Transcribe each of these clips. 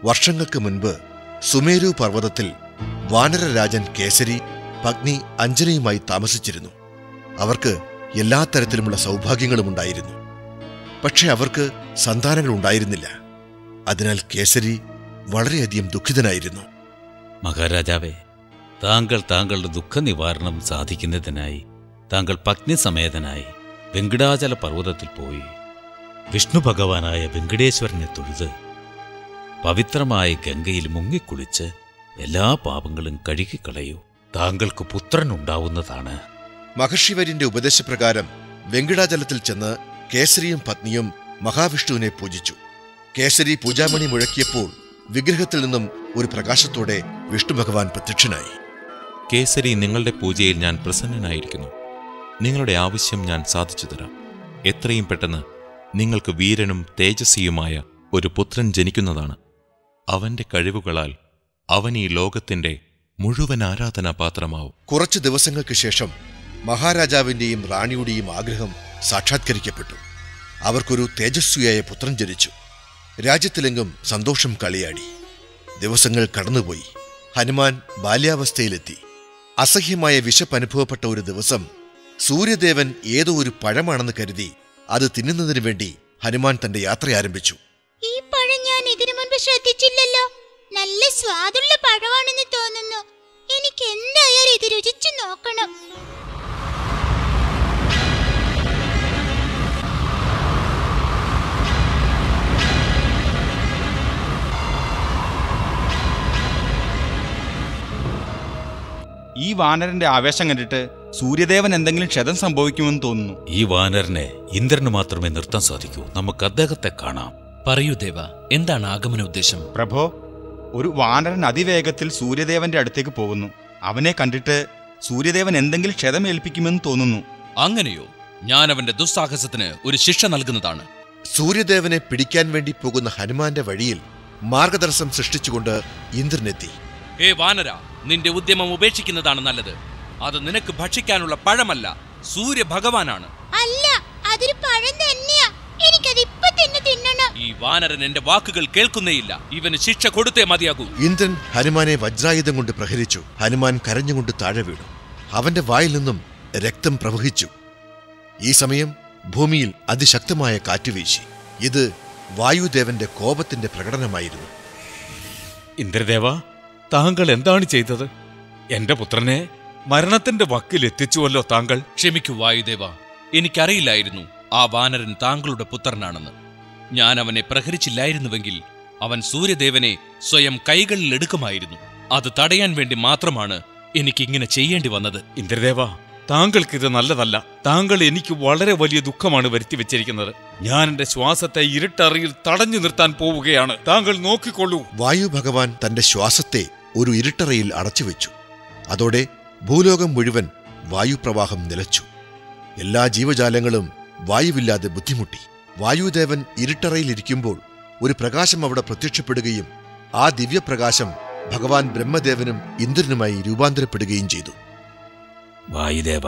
വർഷങ്ങൾക്ക് മുൻപ് സുമേരു പർവ്വതത്തിൽ വാനരരാജൻ കേസരി പത്നി അഞ്ജനയുമായി താമസിച്ചിരുന്നു. അവർക്ക് എല്ലാ തരത്തിലുമുള്ള സൗഭാഗ്യങ്ങളും ഉണ്ടായിരുന്നു. പക്ഷെ അവർക്ക് സന്താനങ്ങൾ ഉണ്ടായിരുന്നില്ല. അതിനാൽ കേസരി വളരെയധികം ദുഃഖിതനായിരുന്നു. മഹാരാജാവേ, താങ്കളുടെ ദുഃഖനിവാരണം സാധിക്കുന്നതിനായി താങ്കൾ പത്നി സമേതനായി വെങ്കടാചല പർവ്വതത്തിൽ പോയി വിഷ്ണു ഭഗവാനായ വെങ്കടേശ്വരനെ തൊഴുത് പവിത്രമായ ഗംഗയിൽ മുങ്ങിക്കുളിച്ച് എല്ലാ പാപങ്ങളും കഴുകിക്കളയൂ. താങ്കൾക്ക് പുത്രനുണ്ടാവുന്നതാണ്. മഹർഷിവര്യന്റെ ഉപദേശപ്രകാരം വെങ്കടാചലത്തിൽ ചെന്ന് കേസരിയും പത്നിയും മഹാവിഷ്ണുവിനെ പൂജിച്ചു. കേസരി പൂജാമണി മുഴക്കിയപ്പോൾ വിഗ്രഹത്തിൽ നിന്നും ഒരു പ്രകാശത്തോടെ വിഷ്ണു ഭഗവാൻ പ്രത്യക്ഷനായി. കേസരി, നിങ്ങളുടെ പൂജയിൽ ഞാൻ പ്രസന്നനായിരിക്കുന്നു. നിങ്ങളുടെ ആവശ്യം ഞാൻ സാധിച്ചു തരാം. എത്രയും പെട്ടെന്ന് നിങ്ങൾക്ക് വീരനും തേജസ്വിയുമായ ഒരു പുത്രൻ ജനിക്കുന്നതാണ്. അവന്റെ കഴിവുകളാൽ അവൻ ഈ ലോകത്തിന്റെ മുഴുവൻ ആരാധനാപാത്രമാവും. കുറച്ചു ദിവസങ്ങൾക്ക് ശേഷം മഹാരാജാവിന്റെയും റാണിയുടെയും ആഗ്രഹം സാക്ഷാത്കരിക്കപ്പെട്ടു. അവർക്കൊരു തേജസ്വിയായ പുത്രൻ ജനിച്ചു. രാജ്യത്തിലെങ്ങും സന്തോഷം കളിയാടി. ദിവസങ്ങൾ കടന്നുപോയി. ഹനുമാൻ ബാല്യാവസ്ഥയിലെത്തി. അസഹ്യമായ വിശപ്പനുഭവപ്പെട്ട ഒരു ദിവസം സൂര്യദേവൻ ഏതോ ഒരു പഴമാണെന്ന് കരുതി അത് തിന്നുന്നതിനു വേണ്ടി ഹനുമാൻ തന്റെ യാത്ര ആരംഭിച്ചു. ഈ പഴം ഞാൻ ഇതിനു മുൻപ് ശ്രദ്ധിച്ചില്ലല്ലോ. നല്ല സ്വാദുള്ള പഴമാണെന്ന് തോന്നുന്നു. എനിക്ക് എന്തായാലും ഇത് രുചിച്ചു നോക്കണം. ഈ വാനരന്റെ ആവേശം കണ്ടിട്ട് സൂര്യദേവൻ എന്തെങ്കിലും ക്ഷതം സംഭവിക്കുമെന്ന് തോന്നുന്നു. ഈ വാനരനെ ഇന്ദ്രന് മാത്രമേ നിർത്താൻ സാധിക്കൂ. നമുക്ക് അദ്ദേഹത്തെ കാണാം. പറയൂ ദേവ, എന്താണ് ആഗമന ഉദ്ദേശം? പ്രഭോ, ഒരു വാനരൻ അതിവേഗത്തിൽ സൂര്യദേവന്റെ അടുത്തേക്ക് പോകുന്നു. അവനെ കണ്ടിട്ട് സൂര്യദേവൻ എന്തെങ്കിലും ക്ഷതമേൽപ്പിക്കുമെന്ന് തോന്നുന്നു. അങ്ങനെയോ? ഞാൻ അവന്റെ ദുസ്സാഹസത്തിന് ഒരു ശിക്ഷ നൽകുന്നതാണ്. സൂര്യദേവനെ പിടിക്കാൻ വേണ്ടി പോകുന്ന ഹനുമാന്റെ വഴിയിൽ മാർഗദർശനം സൃഷ്ടിച്ചുകൊണ്ട് ഇന്ദ്രനെത്തി. ഹേ വാനര, നിന്റെ ഉദ്യമം ഉപേക്ഷിക്കുന്നതാണ് നല്ലത്. അത് നിനക്ക് ഭക്ഷിക്കാനുള്ള പഴമല്ല, സൂര്യഭഗവാനാണ്. അല്ല, അതൊരു പഴം തന്നെയാ. എനിക്കത് ഇപ്പൊ തന്നെ തിന്നണം. ഈ വാനരൻ എന്റെ വാക്കുകൾ കേൾക്കുന്നേയില്ല. ഇവന് ശിക്ഷ കൊടുത്തേ മതിയാകൂ. ഇന്ദ്രൻ ഹനുമാനെ വജ്രായുധം കൊണ്ട് പ്രഹരിച്ചു. ഹനുമാൻ കരഞ്ഞുകൊണ്ട് താഴെ വീണു. അവന്റെ വായിൽ നിന്നും രക്തം പ്രവഹിച്ചു. ഈ സമയം ഭൂമിയിൽ അതിശക്തമായ കാറ്റുവീശി. ഇത് വായുദേവന്റെ കോപത്തിന്റെ പ്രകടനമായിരുന്നു. ഇന്ദ്രദേവ, താങ്കൾ എന്താണ് ചെയ്തത്? എന്റെ പുത്രനെ മരണത്തിന്റെ വക്കിലെത്തിച്ചുവല്ലോ താങ്കൾ. ക്ഷമിക്കൂ വായുദേവ, എനിക്കറിയില്ലായിരുന്നു ആ വാനരൻ താങ്കളുടെ പുത്രനാണെന്ന്. ഞാൻ അവനെ പ്രഹരിച്ചില്ലായിരുന്നുവെങ്കിൽ അവൻ സൂര്യദേവനെ സ്വയം കൈകളിൽ എടുക്കുമായിരുന്നു. അത് തടയാൻ വേണ്ടി മാത്രമാണ് എനിക്കിങ്ങനെ ചെയ്യേണ്ടി വന്നത്. ഇന്ദ്രദേവ, താങ്കൾക്കിത് നല്ലതല്ല. താങ്കൾ എനിക്ക് വളരെ വലിയ ദുഃഖമാണ് വരുത്തിവെച്ചിരിക്കുന്നത്. ഞാൻ എന്റെ ശ്വാസത്തെ ഇരുട്ടറയിൽ തടഞ്ഞു നിർത്താൻ പോവുകയാണ്. താങ്കൾ നോക്കിക്കൊള്ളൂ. വായു ഭഗവാൻ തന്റെ ശ്വാസത്തെ ഒരു ഇരുട്ടറയിൽ അടച്ചുവെച്ചു. അതോടെ ഭൂലോകം മുഴുവൻ വായുപ്രവാഹം നിലച്ചു. എല്ലാ ജീവജാലങ്ങളും വായുവില്ലാതെ ബുദ്ധിമുട്ടി. വായുദേവൻ ഇരുട്ടറയിലിരിക്കുമ്പോൾ ഒരു പ്രകാശം അവിടെ പ്രത്യക്ഷപ്പെടുകയും ആ ദിവ്യപ്രകാശം ഭഗവാൻ ബ്രഹ്മദേവനും ഇന്ദ്രനുമായി രൂപാന്തരപ്പെടുകയും ചെയ്തു. വായുദേവ,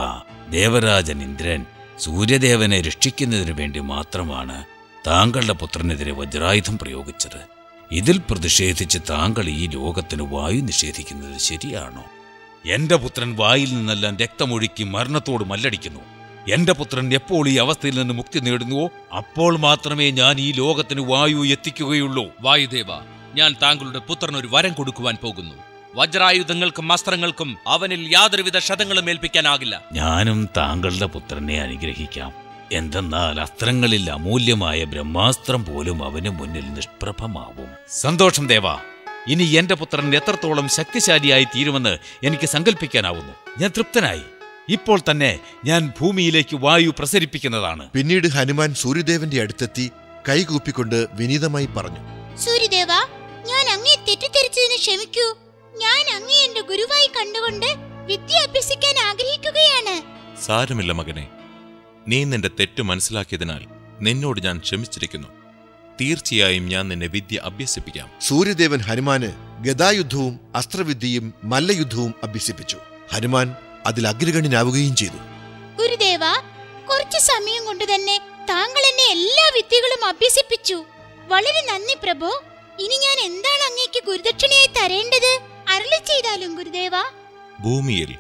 ദേവരാജൻ ഇന്ദ്രൻ സൂര്യദേവനെ രക്ഷിക്കുന്നതിനു വേണ്ടി മാത്രമാണ് താങ്കളുടെ പുത്രനെതിരെ വജ്രായുധം പ്രയോഗിച്ചത്. ഇതിൽ പ്രതിഷേധിച്ച് താങ്കൾ ഈ ലോകത്തിന് വായു നിഷേധിക്കുന്നത് ശരിയാണോ? എന്റെ പുത്രൻ വായിൽ നിന്നെല്ലാം രക്തമൊഴുക്കി മരണത്തോട് മല്ലടിക്കുന്നു. എന്റെ പുത്രൻ എപ്പോൾ ഈ അവസ്ഥയിൽ നിന്ന് മുക്തി നേടുന്നുവോ അപ്പോൾ മാത്രമേ ഞാൻ ഈ ലോകത്തിന് വായു എത്തിക്കുകയുള്ളൂ. വായുദേവ, ഞാൻ താങ്കളുടെ പുത്രനൊരു വരം കൊടുക്കുവാൻ പോകുന്നു. വജ്രായുധങ്ങൾക്കും അസ്ത്രങ്ങൾക്കും അവനിൽ യാതൊരുവിധ ക്ഷതങ്ങളും ഏൽപ്പിക്കാനാകില്ല. ഞാനും താങ്കളുടെ പുത്രനെ അനുഗ്രഹിക്കാം. എന്തെന്നാൽ അസ്ത്രങ്ങളിൽ അമൂല്യമായ ബ്രഹ്മാസ്ത്രം പോലും അവന് മുന്നിൽ നിഷ്പ്രഭമാവും. സന്തോഷം ദേവ. ഇനി എന്റെ പുത്രൻ എത്രത്തോളം ശക്തിശാലിയായി തീരുമെന്ന് എനിക്ക് സങ്കല്പിക്കാനാവുന്നു. ഞാൻ തൃപ്തനായി. ഇപ്പോൾ തന്നെ ഞാൻ ഭൂമിയിലേക്ക് വായു പ്രസരിപ്പിക്കുന്നതാണ്. പിന്നീട് ഹനുമാൻ സൂര്യദേവന്റെ അടുത്തെത്തി കൈകൂപ്പിക്കൊണ്ട് വിനീതമായി പറഞ്ഞു, സൂര്യദേവ, ഞാൻ അങ്ങേ തെറ്റിദ്ധരിച്ചതിന് ക്ഷമിക്കൂ. ഞാൻ അങ്ങേ എന്റെ ഗുരുവായി കണ്ടുകൊണ്ട് വിദ്യ അഭ്യസിക്കാൻ ആഗ്രഹിക്കുകയാണ്. സാരമില്ല മകനെ, നീ നിന്റെ തെറ്റ് മനസ്സിലാക്കിയതിനാൽ നിന്നോട് ഞാൻ ക്ഷമിച്ചിരിക്കുന്നു. തീർച്ചയായും ഞാൻ നിന്നെ വിദ്യ അഭ്യസിപ്പിക്കാം. സൂര്യദേവൻ ഹനുമാന് ഗദായുദ്ധവും അസ്ത്രവിദ്യയും മല്ലയുദ്ധവും അഭ്യസിപ്പിച്ചു. ഹനുമാൻ അതിൽ അഗ്രഗണ്യനാവുകയും ചെയ്തു. ഗുരുദേവ, കുറച്ചു സമയം കൊണ്ട് തന്നെ താങ്കൾ എന്നെ എല്ലാ വിദ്യകളും അഭ്യസിപ്പിച്ചു. വളരെ നന്ദി പ്രഭു. ഇനി ഞാൻ എന്താണ് അങ്ങേക്ക് ഗുരുദക്ഷിണയായി തരേണ്ടത്? അരുളി ചെയ്താലും ഗുരുദേവ. ഭൂമിയിൽ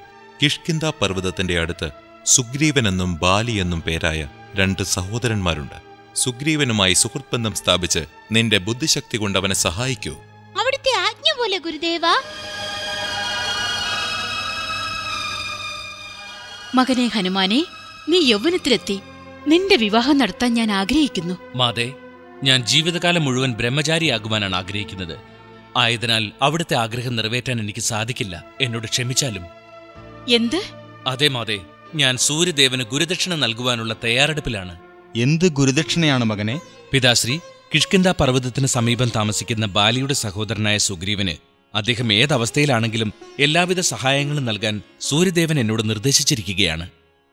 കിഷ്കിന്ധാ പർവ്വതത്തിന്റെ അടുത്ത് സുഗ്രീവനെന്നും ബാലി എന്നും പേരായ 2 സഹോദരന്മാരുണ്ട്. സുഗ്രീവനുമായി സുഹൃത്ബന്ധം സ്ഥാപിച്ച് നിന്റെ ബുദ്ധിശക്തി കൊണ്ട് അവനെ സഹായിക്കൂ. അവിടുത്തെ ആജ്ഞ പോലെ ഗുരുദേവ. മകനെ ഹനുമാനെ, നീ യൗവനത്തിലെത്തി. നിന്റെ വിവാഹം നടത്താൻ ഞാൻ ആഗ്രഹിക്കുന്നു. മാതേ, ഞാൻ ജീവിതകാലം മുഴുവൻ ബ്രഹ്മചാരിയാകുവാനാണ് ആഗ്രഹിക്കുന്നത്. ആയതിനാൽ അവിടുത്തെ ആഗ്രഹം നിറവേറ്റാൻ എനിക്ക് സാധിക്കില്ല. എന്നോട് ക്ഷമിച്ചാലും. എന്ത്? അതെ മാതേ, ഞാൻ സൂര്യദേവന് ഗുരുദക്ഷിണ നൽകുവാനുള്ള തയ്യാറെടുപ്പിലാണ്. എന്ത് ഗുരുദക്ഷിണയാണ് മകനെ? പിതാശ്രീ, കിഷ്കിന്ധാ പർവ്വതത്തിന് സമീപം താമസിക്കുന്ന ബാലിയുടെ സഹോദരനായ സുഗ്രീവന് അദ്ദേഹം ഏതവസ്ഥയിലാണെങ്കിലും എല്ലാവിധ സഹായങ്ങളും നൽകാൻ സൂര്യദേവൻ എന്നോട് നിർദ്ദേശിച്ചിരിക്കുകയാണ്.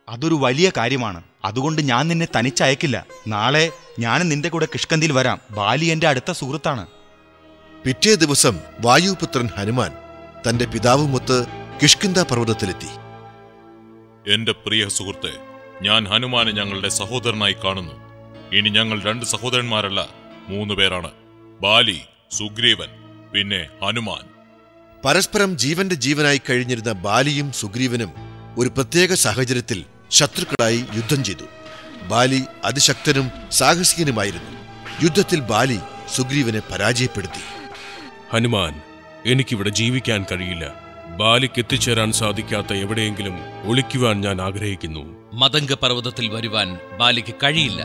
അതൊരു വലിയ കാര്യമാണ്. അതുകൊണ്ട് ഞാൻ നിന്നെ തനിച്ചയക്കില്ല. നാളെ ഞാൻ നിന്റെ കൂടെ കിഷ്കിന്ധയിൽ വരാം. ബാലി എന്റെ അടുത്ത സുഹൃത്താണ്. പിറ്റേ ദിവസം വായുപുത്രൻ ഹനുമാൻ തന്റെ പിതാവുമൊത്ത് കിഷ്കിന്ധാ പർവ്വതത്തിലെത്തി. എന്റെ പ്രിയ സുഹൃത്തെ, ഞാൻ ഹനുമാനെ ഞങ്ങളുടെ സഹോദരനായി കാണുന്നു. ഇനി ഞങ്ങൾ 2 സഹോദരന്മാരല്ല, 3 പേരാണ്. ബാലി, സുഗ്രീവൻ, പിന്നെ ഹനുമാൻ. പരസ്പരം ജീവന്റെ ജീവനായി കഴിഞ്ഞിരുന്ന ബാലിയും സുഗ്രീവനും ഒരു പ്രത്യേക സാഹചര്യത്തിൽ ശത്രുക്കളായി യുദ്ധം ചെയ്തു. ബാലി അതിശക്തനും സാഹസികനുമായിരുന്നു. യുദ്ധത്തിൽ ബാലി സുഗ്രീവനെ പരാജയപ്പെടുത്തി. ഹനുമാൻ, എനിക്കിവിടെ ജീവിക്കാൻ കഴിയില്ല. ബാലിക്ക് എത്തിച്ചേരാൻ സാധിക്കാത്ത എവിടെയെങ്കിലും ഒളിക്കുവാൻ ഞാൻ ആഗ്രഹിക്കുന്നു. മതംഗ പർവ്വതത്തിൽ വരുവാൻ ബാലിക്ക് കഴിയില്ല.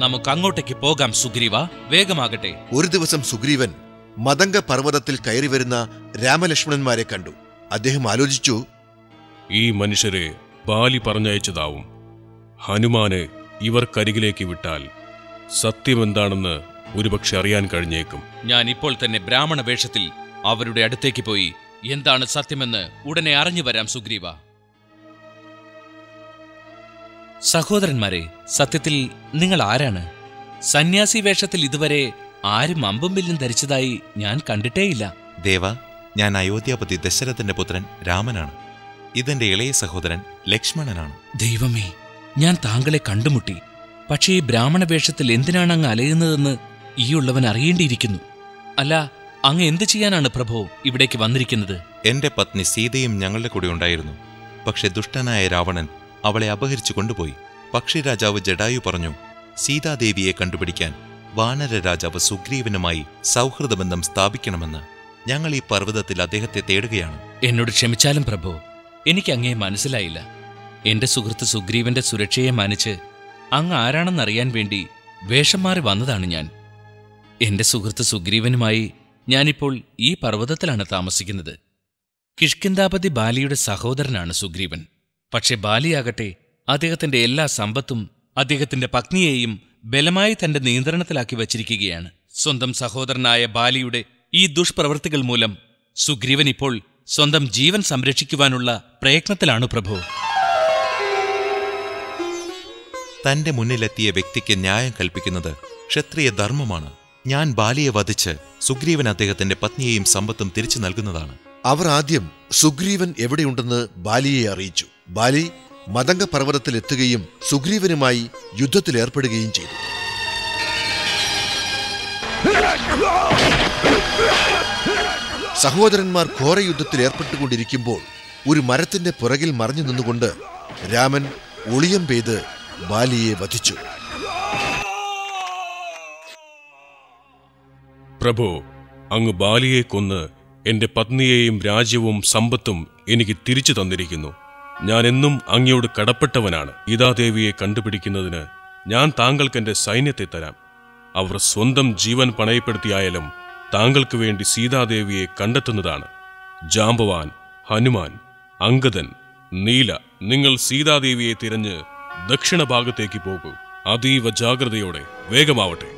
നമുക്ക് അങ്ങോട്ടേക്ക് പോകാം സുഗ്രീവ, വേഗമാകട്ടെ. ഒരു ദിവസം സുഗ്രീവൻ മതംഗ പർവ്വതത്തിൽ കയറിവരുന്ന രാമലക്ഷ്മണന്മാരെ കണ്ടു. അദ്ദേഹം ആലോചിച്ചു, ഈ മനുഷ്യരെ ബാലി പറഞ്ഞയച്ചതാവും. ഹനുമാനെ ഇവർക്കരികിലേക്ക് വിട്ടാൽ സത്യമെന്താണെന്ന് ഒരുപക്ഷെ അറിയാൻ കഴിഞ്ഞേക്കും. ഞാൻ ഇപ്പോൾ തന്നെ ബ്രാഹ്മണ വേഷത്തിൽ അവരുടെ അടുത്തേക്ക് പോയി എന്താണ് സത്യമെന്ന് ഉടനെ അറിഞ്ഞു വരാം സുഗ്രീവ. സഹോദരന്മാരെ, സത്യത്തിൽ നിങ്ങൾ ആരാണ്? സന്യാസി വേഷത്തിൽ ഇതുവരെ ആരും അമ്പും വില്ലും ധരിച്ചതായി ഞാൻ കണ്ടിട്ടേയില്ല. ദേവ, ഞാൻ അയോധ്യാപതി ദശരഥന്റെ പുത്രൻ രാമനാണ്. ഇതെന്റെ ഇളയ സഹോദരൻ ലക്ഷ്മണനാണ്. ദൈവമേ, ഞാൻ താങ്കളെ കണ്ടുമുട്ടി. പക്ഷേ ഈ ബ്രാഹ്മണ വേഷത്തിൽ എന്തിനാണ് അങ്ങ് അലയുന്നതെന്ന് ഈ ഉള്ളവൻ അറിയേണ്ടിയിരിക്കുന്നു. അല്ല, അങ്ങ് എന്തു ചെയ്യാനാണ് പ്രഭോ ഇവിടേക്ക് വന്നിരിക്കുന്നത്? എന്റെ പത്നി സീതയും ഞങ്ങളുടെ കൂടെ ഉണ്ടായിരുന്നു. പക്ഷെ ദുഷ്ടനായ രാവണൻ അവളെ അപഹരിച്ചു കൊണ്ടുപോയി. പക്ഷിരാജാവ് ജടായു പറഞ്ഞു, സീതാദേവിയെ കണ്ടുപിടിക്കാൻ വാനര രാജാവ് സുഗ്രീവനുമായി സൗഹൃദബന്ധം സ്ഥാപിക്കണമെന്ന്. ഞങ്ങൾ ഈ പർവ്വതത്തിൽ അദ്ദേഹത്തെ തേടുകയാണ്. എന്നോട് ക്ഷമിച്ചാലും പ്രഭോ, എനിക്ക് അങ്ങേ മനസ്സിലായില്ല. എന്റെ സുഹൃത്ത് സുഗ്രീവന്റെ സുരക്ഷയെ മാനിച്ച് അങ്ങ് ആരാണെന്നറിയാൻ വേണ്ടി വേഷം മാറി വന്നതാണ് ഞാൻ. എന്റെ സുഹൃത്ത് സുഗ്രീവനുമായി ഞാനിപ്പോൾ ഈ പർവ്വതത്തിലാണ് താമസിക്കുന്നത്. കിഷ്കിന്ധാപതി ബാലിയുടെ സഹോദരനാണ് സുഗ്രീവൻ. പക്ഷെ ബാലിയാകട്ടെ അദ്ദേഹത്തിന്റെ എല്ലാ സമ്പത്തും അദ്ദേഹത്തിന്റെ പത്നിയെയും ബലമായി തന്റെ നിയന്ത്രണത്തിലാക്കി വച്ചിരിക്കുകയാണ്. സ്വന്തം സഹോദരനായ ബാലിയുടെ ഈ ദുഷ്പ്രവൃത്തികൾ മൂലം സുഗ്രീവൻ ഇപ്പോൾ സ്വന്തം ജീവൻ സംരക്ഷിക്കുവാനുള്ള പ്രയത്നത്തിലാണ് പ്രഭു. തന്റെ മുന്നിലെത്തിയ വ്യക്തിക്ക് ന്യായം കൽപ്പിക്കുന്നത് ക്ഷത്രിയ ധർമ്മമാണ്. ഞാൻ ബാലിയെ വധിച്ച് സുഗ്രീവൻ അദ്ദേഹത്തിന്റെ പത്നിയെയും സമ്പത്തും തിരിച്ചു നൽകുന്നതാണ്. അവർ ആദ്യം സുഗ്രീവൻ എവിടെയുണ്ടെന്ന് ബാലിയെ അറിയിച്ചു. ബാലി മതംഗ പർവ്വതത്തിലെത്തുകയും സുഗ്രീവനുമായി യുദ്ധത്തിലേർപ്പെടുകയും ചെയ്തു. സഹോദരന്മാർ ഘോരയുദ്ധത്തിൽ ഏർപ്പെട്ടുകൊണ്ടിരിക്കുമ്പോൾ ഒരു മരത്തിന്റെ പുറകിൽ മറഞ്ഞു നിന്നുകൊണ്ട് രാമൻ ഒളിയം പെയ്ത് ബാലിയെ വധിച്ചു. പ്രഭോ, അങ്ങ് ബാലിയെ കൊന്ന് എന്റെ പത്നിയെയും രാജ്യവും സമ്പത്തും എനിക്ക് തിരിച്ചു തന്നിരിക്കുന്നു. ഞാൻ എന്നും അങ്ങയോട് കടപ്പെട്ടവനാണ്. സീതാദേവിയെ കണ്ടുപിടിക്കുന്നതിന് ഞാൻ താങ്കൾക്ക് എന്റെ സൈന്യത്തെ തരാം. അവർ സ്വന്തം ജീവൻ പണയപ്പെടുത്തിയായാലും താങ്കൾക്ക് വേണ്ടി സീതാദേവിയെ കണ്ടെത്തുന്നതാണ്. ജാംബവാൻ, ഹനുമാൻ, അങ്കദൻ, നീല, നിങ്ങൾ സീതാദേവിയെ തിരഞ്ഞ് ദക്ഷിണഭാഗത്തേക്ക് പോകൂ. അതീവ ജാഗ്രതയോടെ വേഗമാവട്ടെ.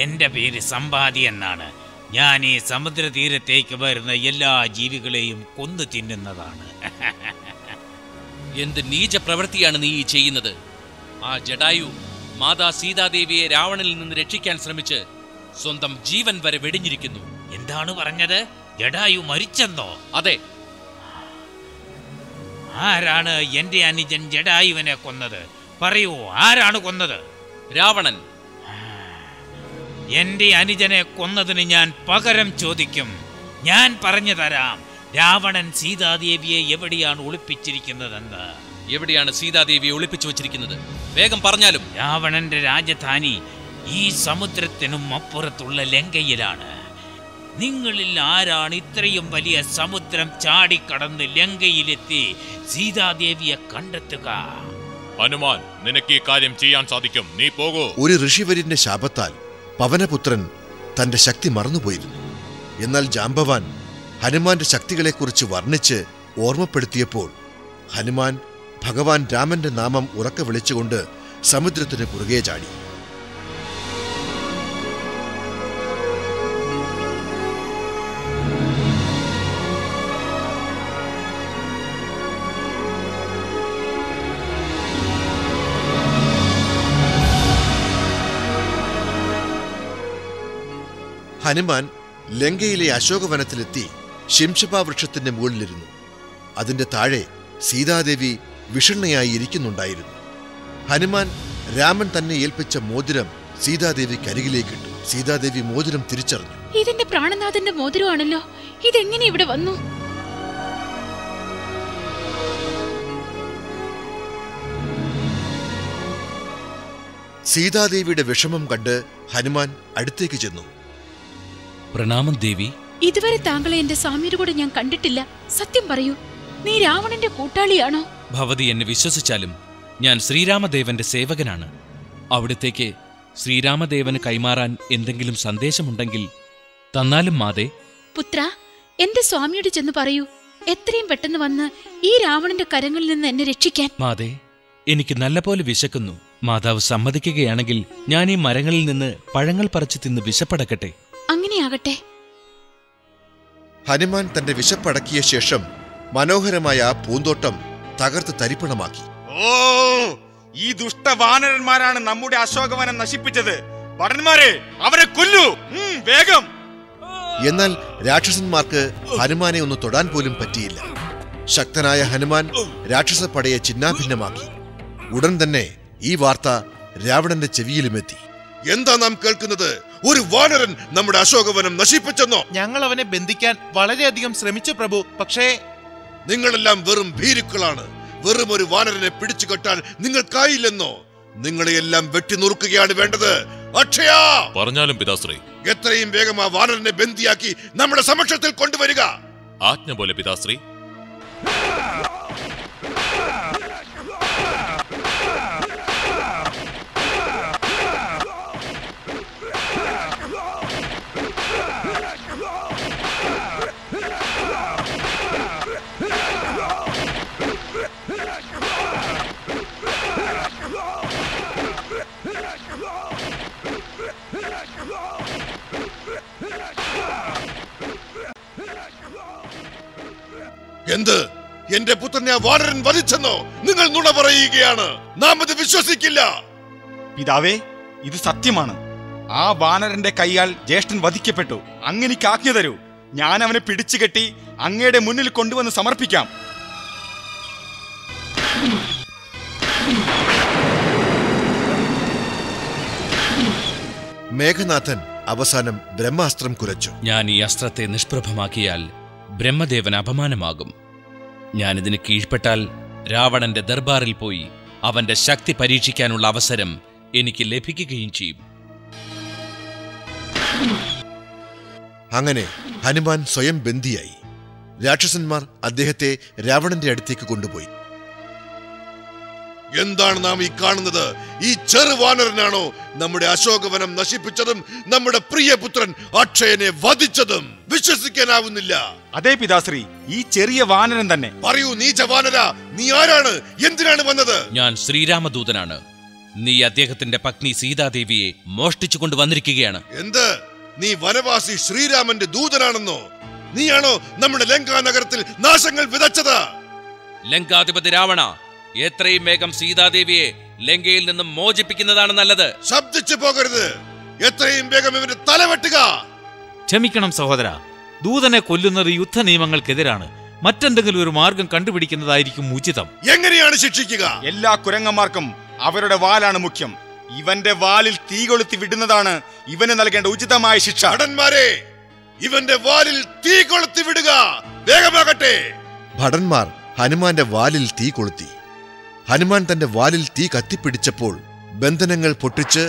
എന്റെ പേര് സമ്പാദി എന്നാണ്. ഞാൻ ഈ സമുദ്രതീരത്തേക്ക് വരുന്ന എല്ലാ ജീവികളെയും കൊന്നു തിന്നുന്നതാണ്. എന്ത് നീച പ്രവൃത്തിയാണ് നീ ചെയ്യുന്നത്? ആ ജടായു മാതാ സീതാദേവിയെ രാവണനിൽ നിന്ന് രക്ഷിക്കാൻ ശ്രമിച്ച് സ്വന്തം ജീവൻ വരെ വെടിഞ്ഞിരിക്കുന്നു. എന്താണ് പറഞ്ഞത്? ജടായു മരിച്ചെന്നോ? അതെ. ആരാണ് എന്റെ അനുജൻ ജടായുവിനെ കൊന്നത്? പറയൂ, ആരാണ് കൊന്നത്? രാവണൻ. എന്റെ അനുജനെ കൊന്നതിന് ഞാൻ പകരം ചോദിക്കും. ഞാൻ പറഞ്ഞു തരാം രാവണൻ സീതാദേവിയെ എവിടെയാണ് ഒളിപ്പിച്ചിരിക്കുന്നതെന്ന്. എവിടെയാണ് സീതാദേവിയെ ഒളിപ്പിച്ചു വച്ചിരിക്കുന്നത്? വേഗം പറഞ്ഞാലും. രാവണന്റെ രാജധാനി ഈ സമുദ്രത്തിനും അപ്പുറത്തുള്ള ലങ്കയിലാണ്. നിങ്ങളിൽ ആരാണ് ഇത്രയും വലിയ സമുദ്രം ചാടിക്കടന്ന് ലങ്കയിലെത്തി സീതാദേവിയെ കണ്ടെത്തുക? ഹനുമാൻ, നിനക്ക് ഈ കാര്യം ചെയ്യാൻ സാധിക്കും. നീ പോകൂ. ഒരു ഋഷിവര്യന്റെ ശാപത്താൽ പവനപുത്രൻ തന്റെ ശക്തി മറന്നുപോയിരുന്നു. എന്നാൽ ജാംബവാൻ ഹനുമാന്റെ ശക്തികളെക്കുറിച്ച് വർണ്ണിച്ച് ഓർമ്മപ്പെടുത്തിയപ്പോൾ ഹനുമാൻ ഭഗവാൻ രാമന്റെ നാമം ഉറക്കെ വിളിച്ചുകൊണ്ട് സമുദ്രത്തിന് കുറുകെ ചാടി. ഹനുമാൻ ലങ്കയിലെ അശോകവനത്തിലെത്തി ശിംശപാ വൃക്ഷത്തിന്റെ മുകളിലിരുന്നു. അതിന്റെ താഴെ സീതാദേവി വിഷണ്ണയായി ഇരിക്കുന്നുണ്ടായിരുന്നു. ഹനുമാൻ രാമൻ തന്നെ ഏൽപ്പിച്ച മോതിരം സീതാദേവിക്കരികിലേക്കിട്ടു. സീതാദേവി മോതിരം തിരിച്ചറിഞ്ഞു. ഇതെന്റെ പ്രാണനാഥന്റെ മോതിരമാണല്ലോ, ഇതെങ്ങനെ ഇവിടെ വന്നു? സീതാദേവിയുടെ വിഷമം കണ്ട് ഹനുമാൻ അടുത്തേക്ക് ചെന്നു. പ്രണാമം ദേവി. ഇതുവരെ താങ്കളെ എന്റെ സ്വാമിയുടെ കൂടെ ഞാൻ കണ്ടിട്ടില്ല. സത്യം പറയൂ, നീ രാവണന്റെ കൂട്ടാളിയാണോ? ഭവതി എന്നെ വിശ്വസിച്ചാലും ഞാൻ ശ്രീരാമദേവന്റെ സേവകനാണ്. അവിടത്തേക്ക് ശ്രീരാമദേവന് കൈമാറാൻ എന്തെങ്കിലും സന്ദേശമുണ്ടെങ്കിൽ തന്നാലും മാതേ. പുത്ര, എന്റെ സ്വാമിയോട് ചെന്ന് പറയൂ, എത്രയും പെട്ടെന്ന് വന്ന് ഈ രാവണന്റെ കരങ്ങളിൽ നിന്ന് എന്നെ രക്ഷിക്കാൻ. മാതേ, എനിക്ക് നല്ലപോലെ വിശക്കുന്നു. മാതാവ് സമ്മതിക്കുകയാണെങ്കിൽ ഞാൻ ഈ മരങ്ങളിൽ നിന്ന് പഴങ്ങൾ പറിച്ചു തിന്ന് വിശപ്പടക്കട്ടെ. അങ്ങനെയാകട്ടെ. ഹനുമാൻ തന്റെ വിശപ്പടക്കിയ ശേഷം മനോഹരമായ ആ പൂന്തോട്ടം തകർത്ത് തരിപ്പണമാക്കി. ഓ, ഈ ദുഷ്ടവാനരന്മാരാണ് നമ്മുടെ അശോകവനം നശിപ്പിച്ചത്. ഭടന്മാരെ, അവരെ കൊല്ലൂ, വേഗം. എന്നാൽ രാക്ഷസന്മാർക്ക് ഹനുമാനെ ഒന്ന് തൊടാൻ പോലും പറ്റിയില്ല. ശക്തനായ ഹനുമാൻ രാക്ഷസപ്പടയെ ചിന്നാഭിന്നമാക്കി. ഉടൻ തന്നെ ഈ വാർത്ത രാവണന്റെ ചെവിയിലുമെത്തി. എന്താ നാം കേൾക്കുന്നത്? ഒരു വാനരൻ നമ്മുടെ അശോകവനം നശിപ്പിച്ചെന്നോ? ഞങ്ങൾ അവനെ ബന്ധിക്കാൻ വളരെയധികം ശ്രമിച്ചു പ്രഭു, പക്ഷേ നിങ്ങളെല്ലാം വെറും ഭീരുക്കളാണ്. വെറും ഒരു വാനരനെ പിടിച്ചു കെട്ടാൻ നിങ്ങൾക്കായില്ലെന്നോ? നിങ്ങളെയെല്ലാം വെട്ടി നുറുക്കുകയാണ് വേണ്ടത്. അക്ഷയ, പറഞ്ഞാലും പിതാശ്രീ. എത്രയും വേഗം ആ വാനരനെ ബന്ദിയാക്കി നമ്മുടെ സമക്ഷത്തിൽ കൊണ്ടുവരിക. ആജ്ഞ പോലെ പിതാശ്രീ. എന്ത്? എന്റെ പുത്രനെ വാനരൻ വധിച്ചെന്നോ? നിങ്ങൾ നുണ പറയുകയാണ്. നാം അത് വിശ്വസിക്കില്ല. പിതാവേ, ഇത് സത്യമാണ്. ആ വാനരന്റെ കൈയാൽ ജ്യേഷ്ഠൻ വധിക്കപ്പെട്ടു. അങ്ങനെക്ക് ആജ്ഞ തരൂ. ഞാൻ അവനെ പിടിച്ചുകെട്ടി അങ്ങയുടെ മുന്നിൽ കൊണ്ടുവന്ന് സമർപ്പിക്കാം. മേഘനാഥൻ അവസാനം ബ്രഹ്മാസ്ത്രം കുരച്ചു. ഞാൻ ഈ അസ്ത്രത്തെ നിഷ്പ്രഭമാക്കിയാൽ ബ്രഹ്മദേവൻ അപമാനമാകും. ഞാനിതിന് കീഴ്പ്പെട്ടാൽ രാവണന്റെ ദർബാറിൽ പോയി അവന്റെ ശക്തി പരീക്ഷിക്കാനുള്ള അവസരം എനിക്ക് ലഭിക്കുകയും ചെയ്യും. അങ്ങനെ ഹനുമാൻ സ്വയം ബന്ദിയായി. രാക്ഷസന്മാർ അദ്ദേഹത്തെ രാവണന്റെ അടുത്തേക്ക് കൊണ്ടുപോയി. എന്താണ് നാം ഈ കാണുന്നത്? ഈ ചെറുവാനരനാണോ നമ്മുടെ അശോകവനം നശിപ്പിച്ചതും നമ്മുടെ പ്രിയപുത്രൻ അക്ഷയനെ വധിച്ചതും? വിശ്വസിക്കാനാവുന്നില്ല. അതേ പിതാശ്രീ, ഈ ചെറിയ വാനരൻ തന്നെ. പറയൂ നീച വാനര, നീ ആരാണ്? എന്തിനാണ് വന്നത്? ഞാൻ ശ്രീരാമദൂതനാണ്. നീ അദ്ദേഹത്തിന്റെ പത്നി സീതാദേവിയെ മോഷ്ടിച്ചു കൊണ്ടുവന്നിരിക്കുകയാണ്. എന്ത്? നീ വനവാസി ശ്രീരാമന്റെ ദൂതനാണെന്നോ? നീയാണോ നമ്മുടെ ലങ്കാ നഗരത്തിൽ നാശങ്ങൾ വിതച്ചത്? ലങ്കാധിപതി രാവണ, എത്രയും വേഗം സീതാദേവിയെ ലങ്കയിൽ നിന്നും മോചിപ്പിക്കുന്നതാണ് നല്ലത്. ശബ്ദിച്ചു പോകരുത്. എത്രയും വേഗം ഇവന്റെ തലവെട്ടുക. ക്ഷമിക്കണം സഹോദര, ദൂതനെ കൊല്ലുന്നത് യുദ്ധനിയമങ്ങൾക്കെതിരാണ്. മറ്റെന്തെങ്കിലും ഒരു മാർഗം കണ്ടുപിടിക്കുന്നതായിരിക്കും ഉചിതം. എങ്ങനെയാണ് ശിക്ഷിക്കുക? എല്ലാ കുരങ്ങന്മാർക്കും അവരുടെ വാലാണ് മുഖ്യം. ഇവന്റെ വാലിൽ തീ കൊളുത്തി വിടുന്നതാണ് ഇവന് നൽകേണ്ട ഉചിതമായ ശിക്ഷ. ഭടന്മാരെ, ഇവന്റെ വാലിൽ തീ കൊളുത്തി വിടുക. വേഗമാകട്ടെ. ഭടന്മാർ ഹനുമാന്റെ വാലിൽ തീ കൊളുത്തി. ഹനുമാൻ തന്റെ വാലിൽ തീ കത്തിപ്പിടിച്ചപ്പോൾ ബന്ധനങ്ങൾ പൊട്ടിച്ച്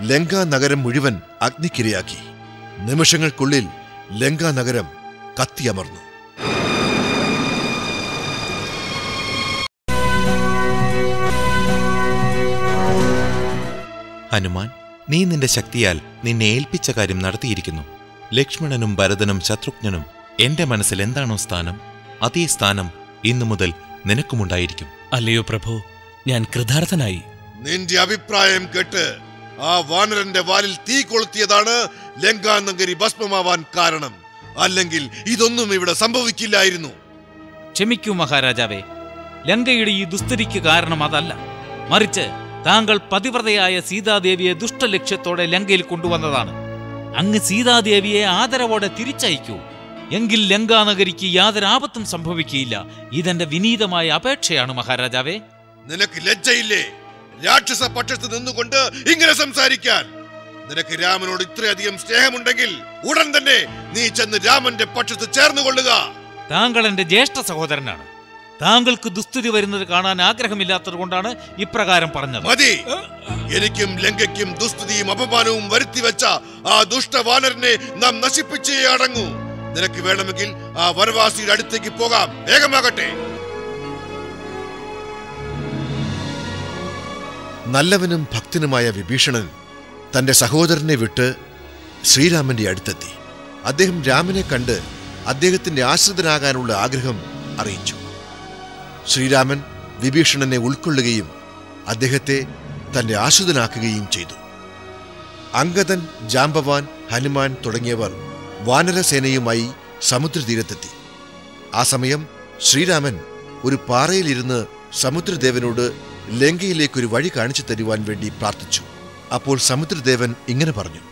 ലങ്കാ നഗരം മുഴുവൻ അഗ്നിക്കിരയാക്കി. നിമിഷങ്ങൾക്കുള്ളിൽ ലങ്കാ നഗരം കത്തിയമർന്നു. ഹനുമാൻ, നീ നിന്റെ ശക്തിയാൽ നിന്നെ ഏൽപ്പിച്ച കാര്യം നടത്തിയിരിക്കുന്നു. ലക്ഷ്മണനും ഭരതനും ശത്രുഘ്നനും എന്റെ മനസ്സിൽ എന്താണോ സ്ഥാനം, അതേ സ്ഥാനം ഇന്നു മുതൽ നിനക്കുമുണ്ടായിരിക്കും. അല്ലയോ പ്രഭു, ഞാൻ കൃതാർത്ഥനായി. നിന്റെ അഭിപ്രായം കേട്ട് ആ വാനരന്റെ വാലിൽ തീ കൊളുത്തിയതാണ് ലങ്കാ നഗരി ഭസ്മമാവാൻ കാരണം. അല്ലെങ്കിൽ ഇതൊന്നും ഇവിടെ സംഭവിക്കില്ലായിരുന്നു. ക്ഷമിക്കൂ മഹാരാജാവേ, ലങ്കയുടെ ഈ ദുസ്ഥിതിക്ക് കാരണം അതല്ല, മറിച്ച് താങ്കൾ പതിവ്രതയായ സീതാദേവിയെ ദുഷ്ടലക്ഷ്യത്തോടെ ലങ്കയിൽ കൊണ്ടുവന്നതാണ്. അങ്ങ് സീതാദേവിയെ ആദരവോടെ തിരിച്ചയക്കൂ. എങ്കിൽ ലങ്കാനഗരിക്ക് യാതൊരു ആപത്തും സംഭവിക്കുകയില്ല. ഇതെന്റെ വിനീതമായ അപേക്ഷയാണ് മഹാരാജാവേ. നിനക്ക് ലജ്ജയില്ലേ രാക്ഷസ പക്ഷത്ത് നിന്നുകൊണ്ട് ഇങ്ങനെ സംസാരിക്കാൻ? നിനക്ക് രാമനോട് ഇത്രയധികം സ്നേഹമുണ്ടെങ്കിൽ ഉടൻ തന്നെ നീ ചെന്ന് രാമന്റെ പക്ഷത്ത് ചേർന്നുകൊള്ളുക. താങ്കൾ എന്റെ ജ്യേഷ്ഠ സഹോദരനാണ്. താങ്കൾക്ക് ദുസ്ഥിതി വരുന്നത് കാണാൻ ആഗ്രഹമില്ലാത്തത് കൊണ്ടാണ് ഇപ്രകാരം പറഞ്ഞത്. മതി. എനിക്കും ലങ്കയ്ക്കും ദുസ്ഥിതിയും അപമാനവും വരുത്തിവെച്ച ആ ദുഷ്ടവാനരനെ നാം നശിപ്പിച്ചേ അടങ്ങൂ. നിനക്ക് വേണമെങ്കിൽ ആ വനവാസിയുടെ അടുത്തേക്ക് പോകാം. വേഗമാകട്ടെ. നല്ലവനും ഭക്തനുമായ വിഭീഷണൻ തന്റെ സഹോദരനെ വിട്ട് ശ്രീരാമന്റെ അടുത്തെത്തി. അദ്ദേഹം രാമനെ കണ്ട് അദ്ദേഹത്തിന്റെ ആശ്രിതനാകാനുള്ള ആഗ്രഹം അറിയിച്ചു. ശ്രീരാമൻ വിഭീഷണനെ ഉൾക്കൊള്ളുകയും അദ്ദേഹത്തെ തന്റെ ആശ്രിതനാക്കുകയും ചെയ്തു. അംഗദൻ, ജാംബവാൻ, ഹനുമാൻ തുടങ്ങിയവർ വാനരസേനയുമായി സമുദ്രതീരത്തെത്തി. ആ സമയം ശ്രീരാമൻ ഒരു പാറയിലിരുന്ന് സമുദ്രദേവനോട് ലങ്കയിലേക്കൊരു വഴി കാണിച്ചു തരുവാൻ വേണ്ടി പ്രാർത്ഥിച്ചു. അപ്പോൾ സമുദ്രദേവൻ ഇങ്ങനെ പറഞ്ഞു: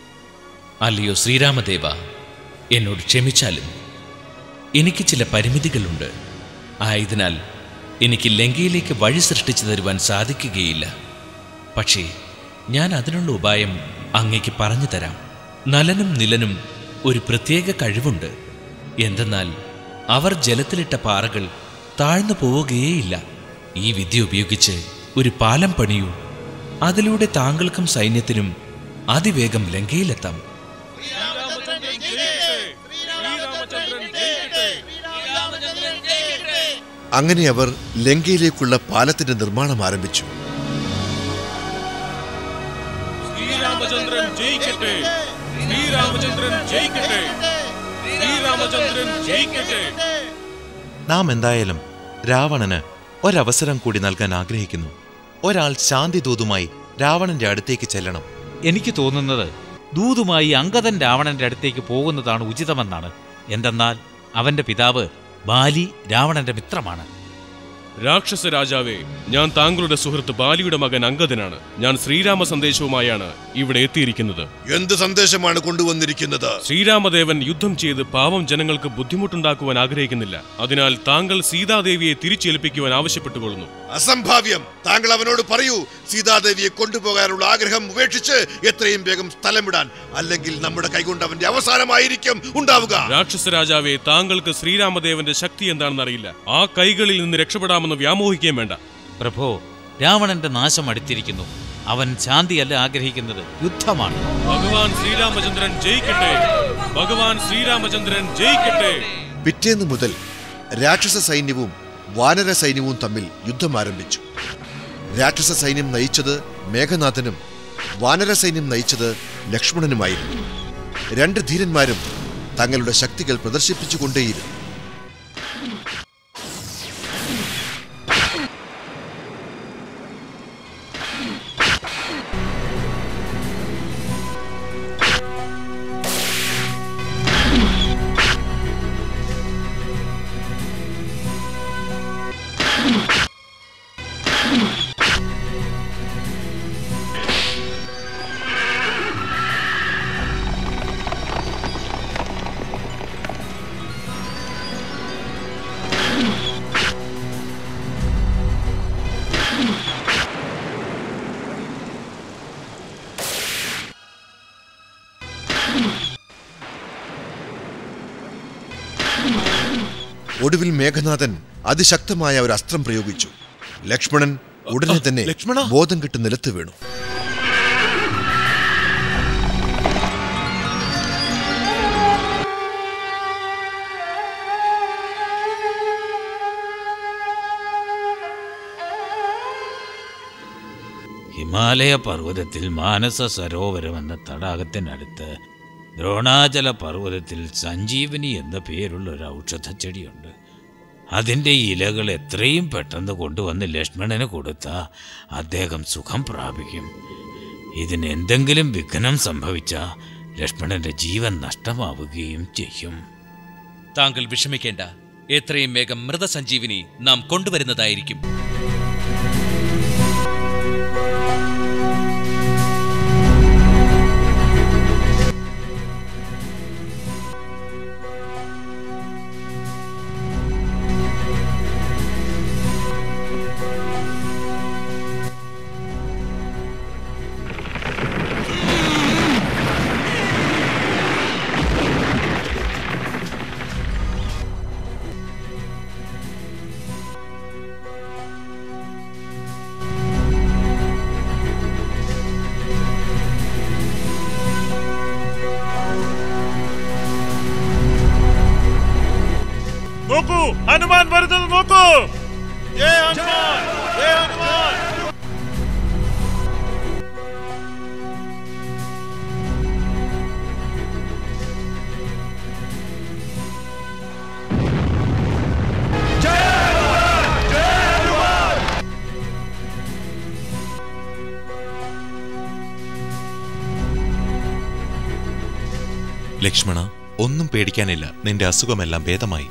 അല്ലയോ ശ്രീരാമദേവ, എന്നോട് ക്ഷമിച്ചാലും എനിക്ക് ചില പരിമിതികളുണ്ട്. ആയതിനാൽ എനിക്ക് ലങ്കയിലേക്ക് വഴി സൃഷ്ടിച്ചു തരുവാൻ സാധിക്കുകയില്ല. പക്ഷേ ഞാൻ അതിനുള്ള ഉപായം അങ്ങേക്ക് പറഞ്ഞു തരാം. നലനും നിലനും ഒരു പ്രത്യേക കഴിവുണ്ട്. എന്തെന്നാൽ അവർ ജലത്തിലിട്ട പാറകൾ താഴ്ന്നു പോവുകയേയില്ല. ഈ വിദ്യ ഉപയോഗിച്ച് ഒരു പാലം പണിയൂ. അതിലൂടെ താങ്കൾക്കും സൈന്യത്തിനും അതിവേഗം ലങ്കയിലെത്താം. അങ്ങനെ അവർ ലങ്കയിലേക്കുള്ള പാലത്തിന്റെ നിർമ്മാണം ആരംഭിച്ചു. ശ്രീരാമചന്ദ്രൻ ജയിക്കട്ടെ! ശ്രീരാമചന്ദ്രൻ ജയിക്കട്ടെ! ശ്രീരാമചന്ദ്രൻ ജയിക്കട്ടെ! നാം എന്തായാലും രാവണന് ഒരവസരം കൂടി നൽകാൻ ആഗ്രഹിക്കുന്നു. ഒരാൾ ശാന്തി ദൂതുമായി രാവണന്റെ അടുത്തേക്ക് ചെല്ലണം. എനിക്ക് തോന്നുന്നത് ദൂതുമായി അംഗദൻ രാവണന്റെ അടുത്തേക്ക് പോകുന്നതാണ് ഉചിതമെന്നാണ്. എന്തെന്നാൽ അവന്റെ പിതാവ് ബാലി രാവണന്റെ മിത്രമാണ്. രാക്ഷസ രാജാവേ, ഞാൻ താങ്കളുടെ സുഹൃത്ത് ബാലിയുടെ മകൻ അംഗദനാണ്. ഞാൻ ശ്രീരാമ സന്ദേശവുമായാണ് ഇവിടെ എത്തിയിരിക്കുന്നത്. എന്ത് സന്ദേശമാണ് കൊണ്ടുവന്നിരിക്കുന്നത്? ശ്രീരാമദേവൻ യുദ്ധം ചെയ്ത് പാവം ജനങ്ങൾക്ക് ബുദ്ധിമുട്ടുണ്ടാക്കുവാൻ ആഗ്രഹിക്കുന്നില്ല. അതിനാൽ താങ്കൾ സീതാദേവിയെ തിരിച്ചേൽപ്പിക്കുവാൻ ആവശ്യപ്പെട്ടുകൊള്ളുന്നു. അസംഭാവ്യം! താങ്കൾ അവനോട് പറയൂ, സീതാദേവിയെ കൊണ്ടുപോകാനുള്ള ആഗ്രഹം ഉപേക്ഷിച്ച് എത്രയും വേഗം സ്ഥലം വിടാൻ. അല്ലെങ്കിൽ നമ്മുടെ കൈകൊണ്ട് അവന്റെ അവസാനമായിരിക്കും ഉണ്ടാവുക. രാക്ഷസ രാജാവേ, താങ്കൾക്ക് ശ്രീരാമദേവന്റെ ശക്തി എന്താണെന്ന് അറിയില്ല. ആ കൈകളിൽ നിന്ന് രക്ഷപ്പെടാമെന്ന് വ്യാമോഹിക്കുകയും വേണ്ട. പ്രഭോ, രാവണന്റെ നാശം അടുത്തിരിക്കുന്നു. അവൻ ശാന്തിയല്ല ആഗ്രഹിക്കുന്നത്, യുദ്ധമാണ്. ഭഗവാൻ ശ്രീരാമചന്ദ്രൻ ജയിക്കട്ടെ! ഭഗവാൻ ശ്രീരാമചന്ദ്രൻ ജയിക്കട്ടെ! പിറ്റേന്ന് മുതൽ രാക്ഷസ സൈന്യവും വാനര സൈന്യവും തമ്മിൽ യുദ്ധം ആരംഭിച്ചു. രാക്ഷസ സൈന്യം നയിച്ചത് മേഘനാഥനും വാനര സൈന്യം നയിച്ചത് ലക്ഷ്മണനുമായിരുന്നു. രണ്ട് ധീരന്മാരും തങ്ങളുടെ ശക്തികൾ പ്രദർശിപ്പിച്ചുകൊണ്ടേയിരുന്നു. ഒടുവിൽ മേഘനാഥൻ അതിശക്തമായ ഒരു അസ്ത്രം പ്രയോഗിച്ചു. ലക്ഷ്മണൻ ഉടനെ തന്നെ ബോധം കെട്ട് നിലത്ത് വീണു. ഹിമാലയ പർവ്വതത്തിൽ മാനസ സരോവരം എന്ന തടാകത്തിനടുത്ത് ദ്രോണാചല പർവ്വതത്തിൽ സഞ്ജീവനി എന്ന പേരുള്ള ഒരു ഔഷധച്ചെടിയുണ്ട്. അതിൻ്റെ ഇലകൾ എത്രയും പെട്ടെന്ന് കൊണ്ടുവന്ന് ലക്ഷ്മണന് കൊടുത്താൽ അദ്ദേഹം സുഖം പ്രാപിക്കും. ഇതിന് എന്തെങ്കിലും വിഘ്നം സംഭവിച്ചാൽ ലക്ഷ്മണന്റെ ജീവൻ നഷ്ടമാവുകയും ചെയ്യും. താങ്കൾ വിഷമിക്കേണ്ട. എത്രയും വേഗം മൃതസഞ്ജീവിനി നാം കൊണ്ടുവരുന്നതായിരിക്കും. നോക്കൂ, ഹനുമാൻ വരുന്നത് നോക്കൂ. ജയ് ഹനുമാൻ, ജയ് ഹനുമാൻ. ലക്ഷ്മണ, ഒന്നും പേടിക്കാനില്ല. നിന്റെ അസുഖമെല്ലാം ഭേദമായി.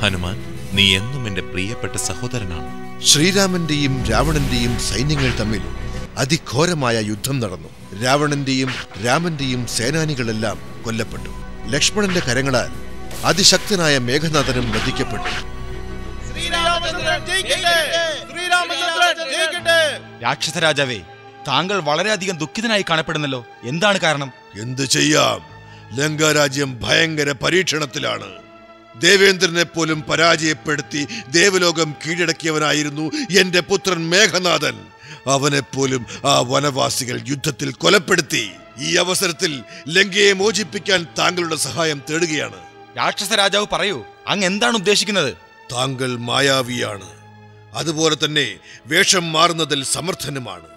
ഹനുമാൻ, നീ എന്നും എന്റെ പ്രിയപ്പെട്ട സഹോദരനാണ്. ശ്രീരാമന്റെയും രാവണന്റെയും സൈന്യങ്ങൾ തമ്മിൽ അതിഘോരമായ യുദ്ധം നടന്നു. രാവണന്റെയും രാമന്റെയും സേനാനികളെല്ലാം കൊല്ലപ്പെട്ടു. ലക്ഷ്മണന്റെ കരങ്ങളാൽ അതിശക്തനായ മേഘനാഥനും വധിക്കപ്പെട്ടു. രാക്ഷസരാജാവേ, താങ്കൾ വളരെയധികം ദുഃഖിതനായി കാണപ്പെടുന്നല്ലോ. എന്താണ് കാരണം? എന്തു ചെയ്യാം, ലങ്കാരാജ്യം ഭയങ്കര പരീക്ഷണത്തിലാണ്. ദേവേന്ദ്രനെ പോലും പരാജയപ്പെടുത്തി ദേവലോകം കീഴടക്കിയവനായിരുന്നു എന്റെ പുത്രൻ മേഘനാഥൻ. അവനെപ്പോലും ആ വനവാസികൾ യുദ്ധത്തിൽ കൊലപ്പെടുത്തി. ഈ അവസരത്തിൽ ലങ്കയെ മോചിപ്പിക്കാൻ താങ്കളുടെ സഹായം തേടുകയാണ്. രാക്ഷസരാജാവ് പറയൂ, അങ്ങ് എന്താണ് ഉദ്ദേശിക്കുന്നത്? താങ്കൾ മായാവിയാണ്, അതുപോലെ തന്നെ വേഷം മാറുന്നതിൽ സമർത്ഥനുമാണ്.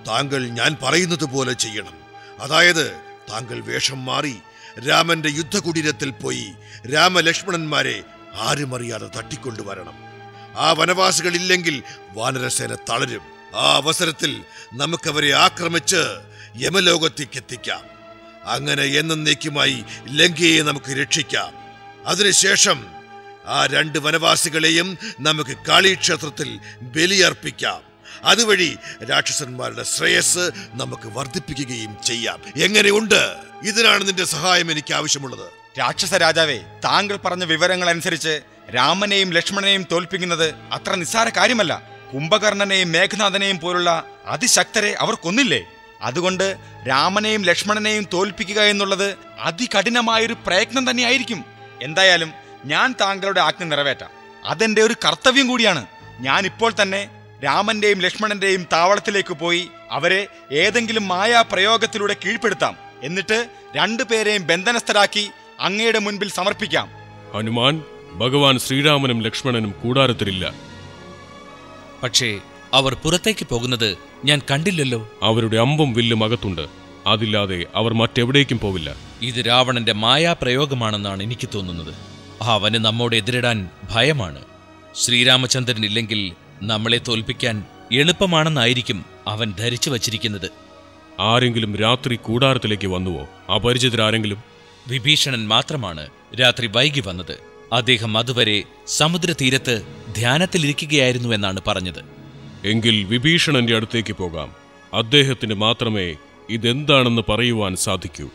താങ്കൾ ഞാൻ പറയുന്നത് പോലെ ചെയ്യണം. അതായത് താങ്കൾ വേഷം മാറി രാമന്റെ യുദ്ധകുടീരത്തിൽ പോയി രാമലക്ഷ്മണന്മാരെ ആരുമറിയാതെ തട്ടിക്കൊണ്ടുവരണം. ആ വനവാസികളില്ലെങ്കിൽ വാനരസേന തളരും. ആ അവസരത്തിൽ നമുക്കവരെ ആക്രമിച്ച് യമലോകത്തേക്ക് എത്തിക്കാം. അങ്ങനെ എന്നേക്കുമായി ലങ്കയെ നമുക്ക് രക്ഷിക്കാം. അതിനുശേഷം ആ 2 വനവാസികളെയും നമുക്ക് കാളീക്ഷേത്രത്തിൽ ബലിയർപ്പിക്കാം. അതുവഴി രാക്ഷസന്മാരുടെ ശ്രേയസ് നമുക്ക് വർദ്ധിപ്പിക്കുകയും ചെയ്യാം. എങ്ങനെയുണ്ട്? ഇതിനാണ് നിന്റെ സഹായം എനിക്ക് ആവശ്യമുള്ളത്. രാക്ഷസ രാജാവേ, താങ്കൾ പറഞ്ഞ വിവരങ്ങൾ അനുസരിച്ച് രാമനെയും ലക്ഷ്മണനെയും തോൽപ്പിക്കുന്നത് അത്ര നിസ്സാര കാര്യമല്ല. കുംഭകർണനെയും മേഘനാഥനെയും പോലുള്ള അതിശക്തരെ അവർ കൊന്നില്ലേ? അതുകൊണ്ട് രാമനെയും ലക്ഷ്മണനെയും തോൽപ്പിക്കുക എന്നുള്ളത് അതികഠിനമായൊരു പ്രയത്നം തന്നെയായിരിക്കും. എന്തായാലും ഞാൻ താങ്കളുടെ ആജ്ഞ നിറവേറ്റാം. അതെന്റെ ഒരു കർത്തവ്യം കൂടിയാണ്. ഞാൻ ഇപ്പോൾ തന്നെ രാമന്റെയും ലക്ഷ്മണന്റെയും താവളത്തിലേക്ക് പോയി അവരെ ഏതെങ്കിലും മായാ പ്രയോഗത്തിലൂടെ കീഴ്പ്പെടുത്താം. എന്നിട്ട് 2 പേരെയും ബന്ധനസ്ഥരാക്കി അങ്ങയുടെ മുൻപിൽ സമർപ്പിക്കാം. ഹനുമാൻ, ഭഗവാൻ ശ്രീരാമനും ലക്ഷ്മണനും കൂടാരത്തിലില്ല. പക്ഷേ അവർ പുറത്തേക്ക് പോകുന്നത് ഞാൻ കണ്ടില്ലല്ലോ. അവരുടെ അമ്പും വില്ലും അകത്തുണ്ട്. അതില്ലാതെ അവർ മറ്റെവിടേക്കും പോവില്ല. ഇത് രാവണന്റെ മായാപ്രയോഗമാണെന്നാണ് എനിക്ക് തോന്നുന്നത്. അവന് നമ്മോട് എതിരിടാൻ ഭയമാണ്. ശ്രീരാമചന്ദ്രൻ ഇല്ലെങ്കിൽ നമ്മളെ തോൽപ്പിക്കാൻ എളുപ്പമാണെന്നായിരിക്കും അവൻ ധരിച്ചു വച്ചിരിക്കുന്നത്. ആരെങ്കിലും രാത്രി കൂടാരത്തിലേക്ക് വന്നുവോ? അപരിചിതരാരെങ്കിലും? വിഭീഷണൻ മാത്രമാണ് രാത്രി വൈകി വന്നത്. അദ്ദേഹം അതുവരെ സമുദ്രതീരത്ത് ധ്യാനത്തിലിരിക്കുകയായിരുന്നു എന്നാണ് പറഞ്ഞത്. എങ്കിൽ വിഭീഷണന്റെ അടുത്തേക്ക് പോകാം. അദ്ദേഹത്തിന് മാത്രമേ ഇതെന്താണെന്ന് പറയുവാൻ സാധിക്കൂ.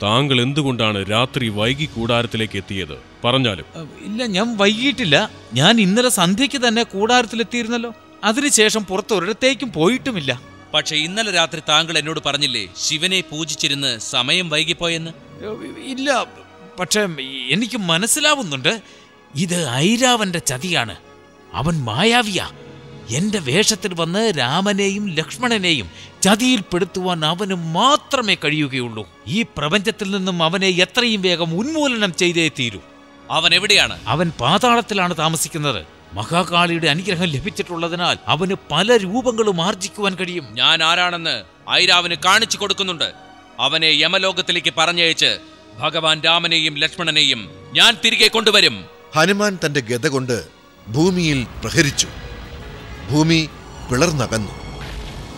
താങ്കൾ എന്തുകൊണ്ടാണ് രാത്രി വൈകി കൂടാരത്തിലേക്ക് എത്തിയത്? പറഞ്ഞാലും. ഇല്ല, ഞാൻ വൈകിട്ടില്ല. ഞാൻ ഇന്നലെ സന്ധ്യയ്ക്ക് തന്നെ കൂടാരത്തിലെത്തിയിരുന്നല്ലോ. അതിനുശേഷം പുറത്തൊരിടത്തേക്കും പോയിട്ടുമില്ല. പക്ഷെ ഇന്നലെ രാത്രി താങ്കൾ എന്നോട് പറഞ്ഞില്ലേ ശിവനെ പൂജിച്ചിരുന്ന് സമയം വൈകിപ്പോയെന്ന്? ഇല്ല, പക്ഷെ എനിക്ക് മനസ്സിലാവുന്നുണ്ട്, ഇത് ഐരാവന്റെ ചതിയാണ്. അവൻ മായാവിയാ. എന്റെ വേഷത്തിൽ വന്ന് രാമനെയും ലക്ഷ്മണനെയും ചതിയിൽപ്പെടുത്തുവാൻ അവന് മാത്രമേ കഴിയുകയുള്ളൂ. ഈ പ്രപഞ്ചത്തിൽ നിന്നും അവനെ എത്രയും വേഗം ഉന്മൂലനം ചെയ്തേ തീരൂ. അവൻ എവിടെയാണ്? അവൻ പാതാളത്തിലാണ് താമസിക്കുന്നത്. മഹാകാളിയുടെ അനുഗ്രഹം ലഭിച്ചിട്ടുള്ളതിനാൽ അവന് പല രൂപങ്ങളും ആർജിക്കുവാൻ കഴിയും. ഞാൻ ആരാണെന്ന് ഐരാവന് കാണിച്ചു കൊടുക്കുന്നുണ്ട്. അവനെ യമലോകത്തിലേക്ക് പറഞ്ഞയച്ച് ഭഗവാൻ രാമനെയും ലക്ഷ്മണനെയും ഞാൻ തിരികെ കൊണ്ടുവരും. ഹനുമാൻ തന്റെ ഗദ കൊണ്ട് ഭൂമിയിൽ പ്രഹരിച്ചു. ഭൂമി പിളർന്നകന്നു.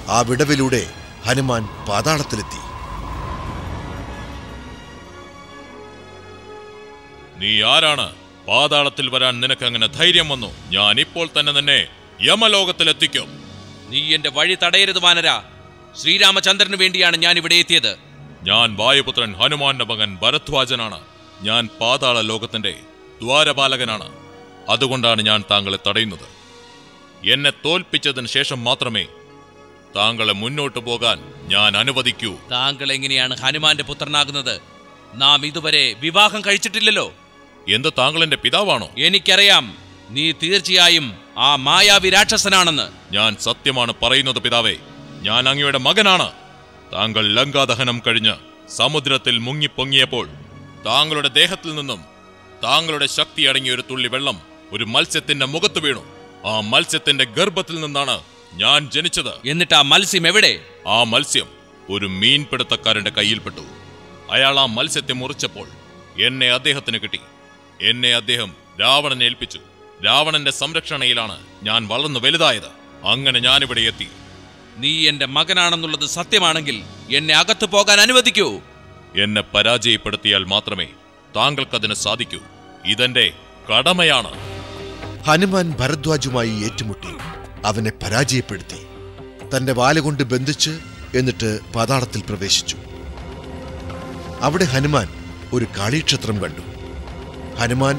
ആ വിടവിലൂടെ ഹനുമാൻ പാതാളത്തിലെത്തി. നീ ആരാണ്? പാതാളത്തിൽ വരാൻ നിനക്കങ്ങനെ ധൈര്യം വന്നു? ഞാൻ ഇപ്പോൾ തന്നെ നിന്നെ യമലോകത്തിലെത്തിക്കും. നീ എന്റെ വഴി തടയരുത് വാനര. ശ്രീരാമചന്ദ്രന് വേണ്ടിയാണ് ഞാൻ ഇവിടെ എത്തിയത്. ഞാൻ വായുപുത്രൻ ഹനുമാന്റെ മകൻ ഭരദ്വാജനാണ്. ഞാൻ പാതാള ലോകത്തിന്റെ ദ്വാരപാലകനാണ്. അതുകൊണ്ടാണ് ഞാൻ താങ്കളെ തടയുന്നത്. എന്നെ തോൽപ്പിച്ചതിന് ശേഷം മാത്രമേ താങ്കളെ മുന്നോട്ട് പോകാൻ ഞാൻ അനുവദിക്കൂ. താങ്കൾ എങ്ങനെയാണ് ഹനുമാന്റെ പുത്രനാകുന്നത്? നാം ഇതുവരെ വിവാഹം കഴിച്ചിട്ടില്ലല്ലോ. എന്ത്, താങ്കൾ എന്റെ പിതാവാണോ? എനിക്കറിയാം, നീ തീർച്ചയായും ആ മായാവി രാക്ഷസനാണെന്ന്. ഞാൻ സത്യമാണ് പറയുന്നത് പിതാവേ. ഞാൻ അങ്ങയുടെ മകനാണ്. താങ്കൾ ലങ്കാദഹനം കഴിഞ്ഞ് സമുദ്രത്തിൽ മുങ്ങിപ്പൊങ്ങിയപ്പോൾ താങ്കളുടെ ദേഹത്തിൽ നിന്നും താങ്കളുടെ ശക്തി അടങ്ങിയ ഒരു തുള്ളി വെള്ളം ഒരു മത്സ്യത്തിന്റെ മുഖത്ത് വീണു. ആ മത്സ്യത്തിന്റെ ഗർഭത്തിൽ നിന്നാണ് ഞാൻ ജനിച്ചത്. എന്നിട്ട് ആ മത്സ്യം എവിടെ? ആ മത്സ്യം ഒരു മീൻപിടുത്തക്കാരന്റെ കയ്യിൽപ്പെട്ടു. അയാൾ ആ മത്സ്യത്തെ മുറിച്ചപ്പോൾ എന്നെ അദ്ദേഹത്തിന് കിട്ടി. എന്നെ അദ്ദേഹം രാവണനെ ഏൽപ്പിച്ചു. രാവണന്റെ സംരക്ഷണയിലാണ് ഞാൻ വളർന്നു വലുതായത്. അങ്ങനെ ഞാനിവിടെ എത്തി. നീ എന്റെ മകനാണെന്നുള്ളത് സത്യമാണെങ്കിൽ എന്നെ അകത്തു പോകാൻ അനുവദിക്കൂ. എന്നെ പരാജയപ്പെടുത്തിയാൽ മാത്രമേ താങ്കൾക്കതിന് സാധിക്കൂ. ഇതെന്റെ കടമയാണ്. ഹനുമാൻ ഭരദ്വാജുമായി ഏറ്റുമുട്ടി അവനെ പരാജയപ്പെടുത്തി. തന്റെ വാലുകൊണ്ട് ബന്ധിച്ച് എന്നിട്ട് പാതാളത്തിൽ പ്രവേശിച്ചു. അവിടെ ഹനുമാൻ ഒരു കാളീക്ഷേത്രം കണ്ടു. ഹനുമാൻ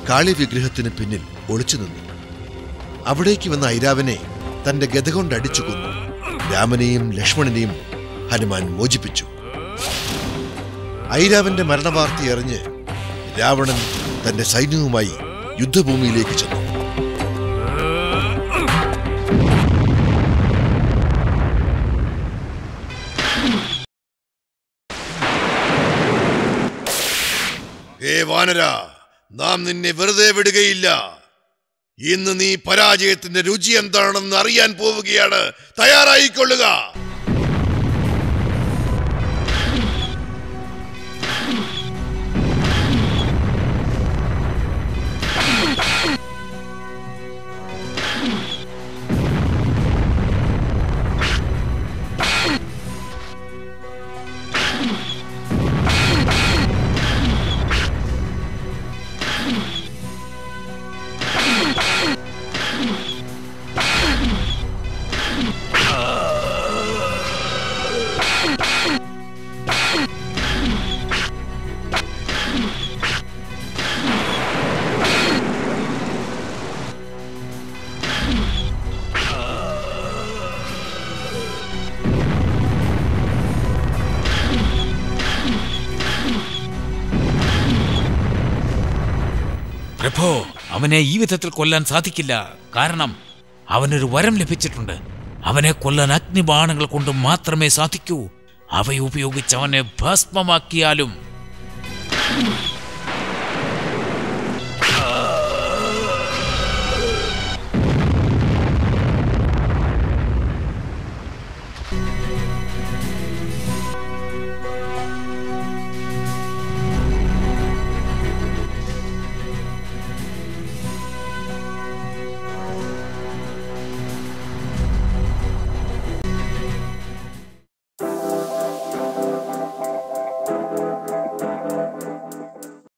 കാളി വിഗ്രഹത്തിന് പിന്നിൽ ഒളിച്ചു നിന്നു. അവിടേക്ക് വന്ന ഐരാവനെ തന്റെ ഗദ കൊണ്ടടിച്ചു കൊന്നു. രാമനെയും ലക്ഷ്മണനെയും ഹനുമാൻ മോചിപ്പിച്ചു. ഐരാവന്റെ മരണവാർത്ത അറിഞ്ഞ് രാവണൻ തന്റെ സൈന്യവുമായി യുദ്ധഭൂമിയിലേക്ക് ചെന്നു. ഹേ വാനര, നാം നിന്നെ വെറുതെ വിടുകയില്ല. ഇന്ന് നീ പരാജയത്തിന്റെ രുചി എന്താണെന്ന് അറിയാൻ പോവുകയാണ്. തയ്യാറായിക്കൊള്ളുക. പ്രഭോ, അവനെ ഈ വിധത്തിൽ കൊല്ലാൻ സാധിക്കില്ല. കാരണം അവനൊരു വരം ലഭിച്ചിട്ടുണ്ട്. അവനെ കൊല്ലാൻ അഗ്നിബാണങ്ങൾ കൊണ്ട് മാത്രമേ സാധിക്കൂ. അവയുപയോഗിച്ച് അവനെ ഭസ്മമാക്കിയാലും